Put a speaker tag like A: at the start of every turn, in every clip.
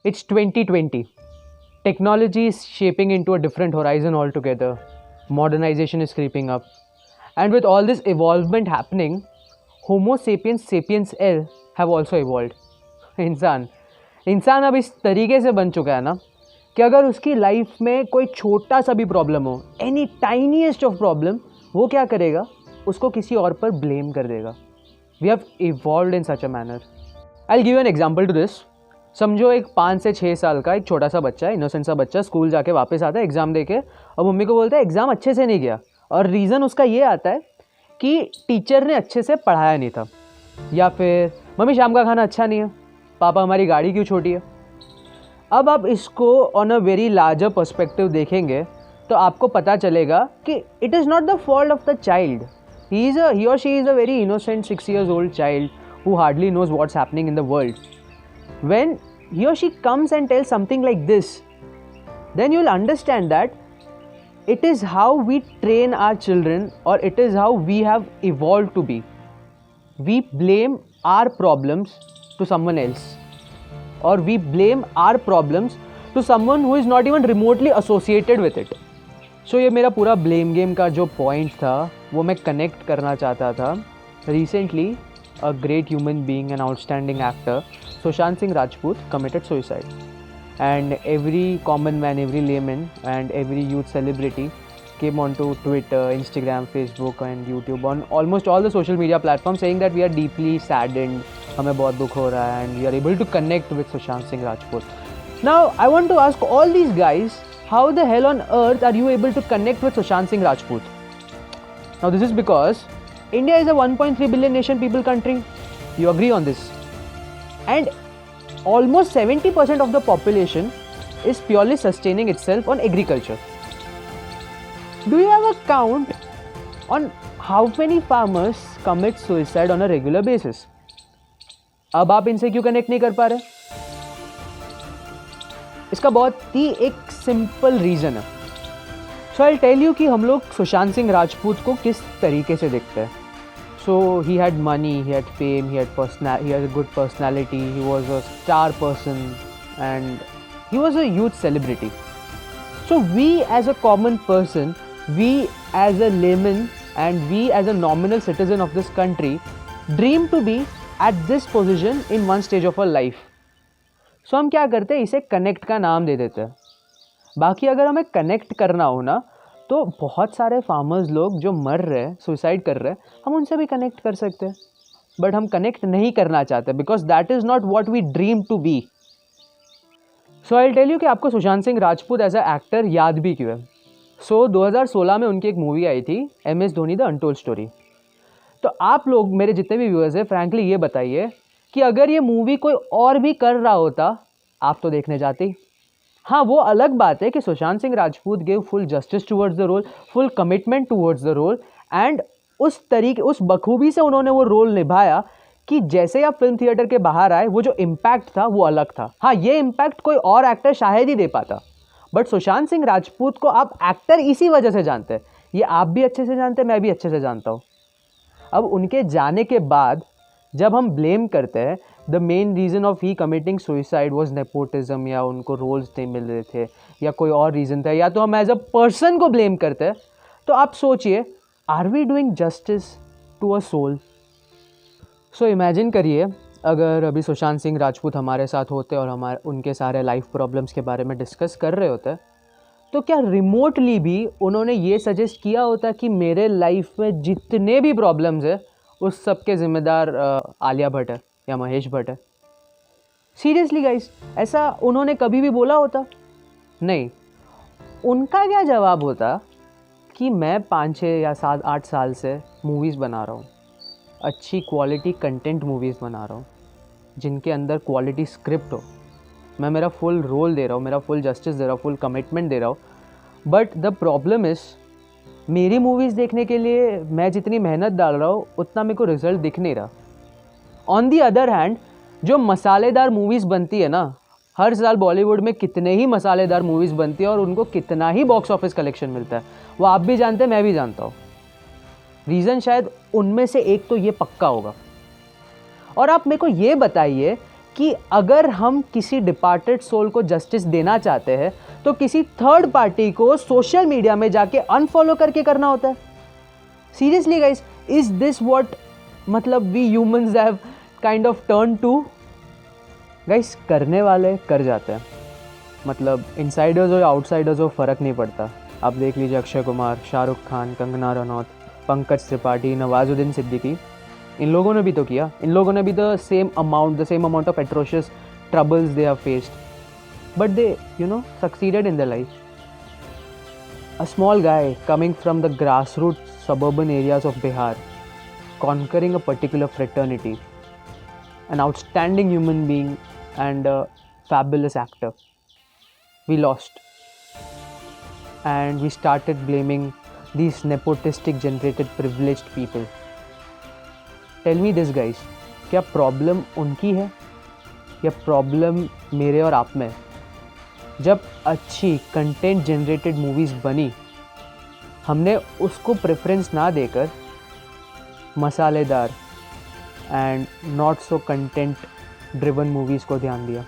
A: It's 2020. Technology is shaping into a different horizon altogether. Modernization is creeping up. And with all this evolvement happening, Homo sapiens sapiens L have also evolved. इंसान अब इस तरीके से बन चुका है ना कि अगर उसकी लाइफ में कोई छोटा सा भी प्रॉब्लम हो, एनी टाइनीएस्ट ऑफ प्रॉब्लम, वो क्या करेगा, उसको किसी और पर ब्लेम कर देगा. We have evolved in such a manner. I will give an example to this. समझो एक 5 से 6 साल का एक छोटा सा बच्चा, इनोसेंट सा बच्चा, स्कूल जाके वापस आता है एग्ज़ाम देके और मम्मी को बोलता है एग्ज़ाम अच्छे से नहीं गया, और रीज़न उसका ये आता है कि टीचर ने अच्छे से पढ़ाया नहीं था, या फिर मम्मी शाम का खाना अच्छा नहीं है, पापा हमारी गाड़ी क्यों छोटी है. अब आप इसको on a very larger perspective देखेंगे तो आपको पता चलेगा कि it is not the fault of the child. he or she is a very innocent 6 years old child who hardly knows what's happening in the world. When he or she comes and tells something like this, then you'll understand that it is how we train our children, or it is how we have evolved to be. We blame our problems to someone else, or we blame our problems to someone who is not even remotely associated with it. So ये मेरा पूरा blame game का जो point था वो मैं connect करना चाहता था. Recently, a great human being, an outstanding actor, Sushant Singh Rajput, committed suicide. And every common man, every layman and every youth celebrity came onto Twitter, Instagram, Facebook and YouTube, on almost all the social media platforms, saying that we are deeply saddened, हमें बहुत दुख हो रहा है, and we are able to connect with Sushant Singh Rajput. Now, I want to ask all these guys, how the hell on earth are you able to connect with Sushant Singh Rajput? Now, this is because India is a 1.3 billion nation people country. You agree on this? And almost 70% of the population is purely sustaining itself on agriculture. Do you have a count on how many farmers commit suicide on a regular basis? अब आप इनसे क्यों connect नहीं कर पा रहे? इसका बहुत ही एक सिंपल रीज़न है. सो आई टेल यू कि हम लोग सुशांत सिंह राजपूत को किस तरीके से देखते हैं. So he had money, he had fame, he had a good personality, he was a star person and he was a huge celebrity. So we as a common person, we as a layman and we as a nominal citizen of this country dream to be at this position in one stage of our life. So हम क्या करते हैं, इसे connect का नाम दे देते हैं. बाकी अगर हमें कनेक्ट करना हो ना, तो बहुत सारे फार्मर्स लोग जो मर रहे हैं, सुसाइड कर रहे हैं, हम उनसे भी कनेक्ट कर सकते हैं. बट हम कनेक्ट नहीं करना चाहते because that is not what we dream to be. So I tell you कि आपको Sushant Singh Rajput as a actor याद भी क्यों है. सो 2016 में उनकी एक मूवी आई थी, MS Dhoni the untold story. तो आप लोग, मेरे जितने भी व्यूअर्स हैं, फ्रैंकली ये बताइए कि अगर ये मूवी कोई और भी कर रहा होता, आप तो देखने जाते. हाँ, वो अलग बात है कि Sushant Singh Rajput gave full justice towards the role, full commitment towards the role, and उस तरीके, उस बखूबी से उन्होंने वो रोल निभाया कि जैसे ही आप फिल्म थिएटर के बाहर आए, वो जो इम्पैक्ट था वो अलग था. हाँ, ये इम्पैक्ट कोई और एक्टर शायद ही दे पाता, बट सुशांत सिंह राजपूत को आप एक्टर इसी वजह से जानते हैं. ये आप भी अच्छे से जानते हैं, मैं भी अच्छे से जानता हूँ. अब उनके जाने के बाद जब हम ब्लेम करते हैं, the main reason of he committing suicide was nepotism, या उनको रोल्स नहीं मिल रहे थे, या कोई और रीज़न था, या तो हम एज अ पर्सन को ब्लेम करते हैं. तो आप सोचिए, are we doing justice to a soul? So imagine करिए अगर अभी सुशांत सिंह राजपूत हमारे साथ होते और हमारे उनके सारे लाइफ प्रॉब्लम्स के बारे में डिस्कस कर रहे होते, तो क्या रिमोटली भी उन्होंने ये सजेस्ट किया होता कि मेरे लाइफ में जितने भी प्रॉब्लम्स है उस सब के ज़िम्मेदार आलिया भट्ट है या महेश भट्ट है? सीरियसली गाइस, ऐसा उन्होंने कभी भी बोला होता? नहीं. उनका क्या जवाब होता कि मैं 5-6 या 7-8 साल से मूवीज़ बना रहा हूँ, अच्छी क्वालिटी कंटेंट मूवीज़ बना रहा हूँ, जिनके अंदर क्वालिटी स्क्रिप्ट हो. मैं मेरा फुल रोल दे रहा हूँ, मेरा फुल जस्टिस दे रहा हूँ, फुल कमिटमेंट दे रहा हूँ. बट द प्रॉब्लम इज़, मेरी मूवीज़ देखने के लिए मैं जितनी मेहनत डाल रहा हूँ उतना मेरे को रिजल्ट दिख नहीं रहा. ऑन दी अदर हैंड, जो मसालेदार मूवीज़ बनती है ना, हर साल बॉलीवुड में कितने ही मसालेदार मूवीज़ बनती है और उनको कितना ही बॉक्स ऑफिस कलेक्शन मिलता है, वो आप भी जानते हैं, मैं भी जानता हूँ. रीज़न शायद उनमें से एक तो ये पक्का होगा. और आप मेरे को ये बताइए कि अगर हम किसी डिपार्टेड सोल को जस्टिस देना चाहते हैं तो किसी थर्ड पार्टी को सोशल मीडिया में जाके अनफॉलो करके करना होता है. Seriously guys, is this what मतलब we humans have kind of turn to? Guys, करने वाले कर जाते हैं. मतलब इनसाइडर्स हो या आउटसाइडर्स हो, फ़र्क नहीं पड़ता. आप देख लीजिए अक्षय कुमार, शाहरुख खान, कंगना रनौत, पंकज त्रिपाठी, नवाजुद्दीन सिद्दीकी, इन लोगों ने भी तो किया. इन लोगों ने भी the same amount of atrocious troubles they have faced, but they succeeded in the life. A small guy coming from the grassroots suburban areas of Bihar, conquering a particular fraternity, an outstanding human being and a fabulous actor. We lost. And we started blaming these nepotistic generated privileged people. Tell me this guys, क्या problem उनकी है या problem मेरे और आप में? जब अच्छी कंटेंट जनरेटेड मूवीज़ बनी, हमने उसको प्रेफरेंस ना देकर मसालेदार and not so content driven movies को ध्यान दिया.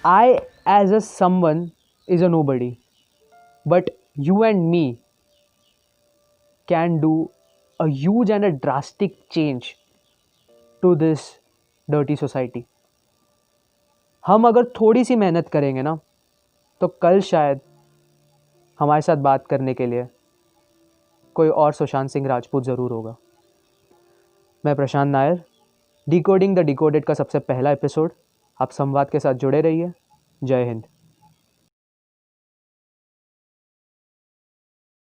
A: I as a someone is a nobody, but you and me can do a huge and a drastic change to this dirty society. हम अगर थोड़ी सी मेहनत करेंगे ना, तो कल शायद हमारे साथ बात करने के लिए कोई और सुशांत सिंह राजपूत ज़रूर होगा. मैं प्रशांत नायर, डिकोडिंग द डिकोडेड का सबसे पहला एपिसोड. आप संवाद के साथ जुड़े रहिए. जय हिंद.